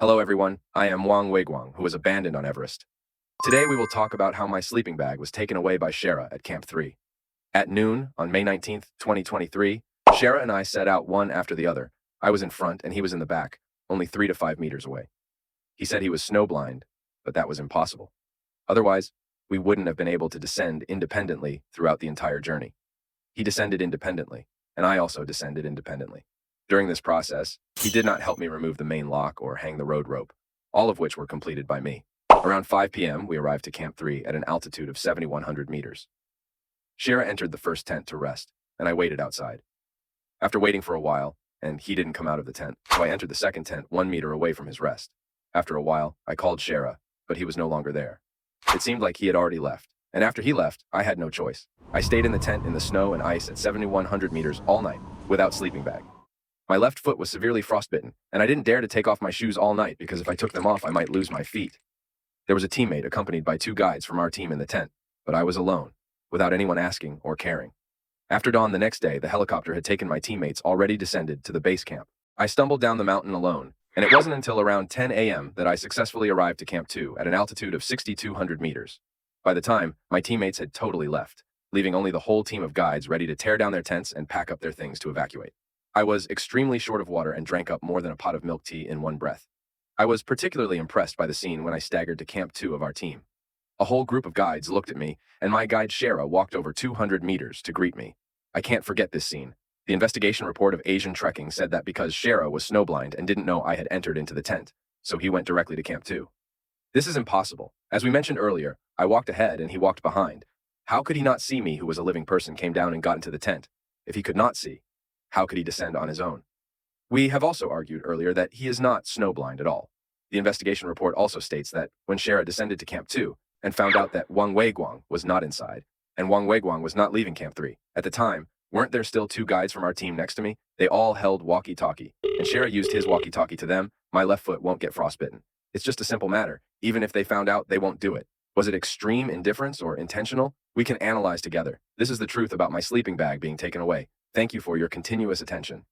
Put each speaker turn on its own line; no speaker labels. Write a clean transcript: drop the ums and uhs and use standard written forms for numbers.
Hello everyone, I am Wang Weiguang, who was abandoned on Everest. Today we will talk about how my sleeping bag was taken away by Shera at Camp 3. At noon, on May 19th, 2023, Shera and I set out one after the other. I was in front and he was in the back, only 3 to 5 meters away. He said he was snowblind, but that was impossible. Otherwise, we wouldn't have been able to descend independently throughout the entire journey. He descended independently, and I also descended independently. During this process, he did not help me remove the main lock or hang the road rope, all of which were completed by me. Around 5 p.m., we arrived to Camp 3 at an altitude of 7,100 meters. Shera entered the first tent to rest, and I waited outside. After waiting for a while, and he didn't come out of the tent, so I entered the second tent 1 meter away from his rest. After a while, I called Shera, but he was no longer there. It seemed like he had already left, and after he left, I had no choice. I stayed in the tent in the snow and ice at 7,100 meters all night, without sleeping bag. My left foot was severely frostbitten, and I didn't dare to take off my shoes all night because if I took them off, I might lose my feet. There was a teammate accompanied by 2 guides from our team in the tent, but I was alone, without anyone asking or caring. After dawn the next day, the helicopter had taken my teammates already descended to the base camp. I stumbled down the mountain alone, and it wasn't until around 10 a.m. that I successfully arrived to Camp 2 at an altitude of 6,200 meters. By the time, my teammates had totally left, leaving only the whole team of guides ready to tear down their tents and pack up their things to evacuate. I was extremely short of water and drank up more than a pot of milk tea in one breath. I was particularly impressed by the scene when I staggered to Camp 2 of our team. A whole group of guides looked at me, and my guide Shera walked over 200 meters to greet me. I can't forget this scene. The investigation report of Asian Trekking said that because Shera was snowblind and didn't know I had entered into the tent, so he went directly to Camp 2. This is impossible. As we mentioned earlier, I walked ahead and he walked behind. How could he not see me, who was a living person, came down and got into the tent? If he could not see, how could he descend on his own? We have also argued earlier that he is not snowblind at all. The investigation report also states that when Shera descended to Camp 2 and found out that Wang Weiguang was not inside, and Wang Weiguang was not leaving Camp 3, at the time, weren't there still 2 guides from our team next to me? They all held walkie-talkie, and Shera used his walkie-talkie to them. My left foot won't get frostbitten. It's just a simple matter. Even if they found out, they won't do it. Was it extreme indifference or intentional? We can analyze together. This is the truth about my sleeping bag being taken away. Thank you for your continuous attention.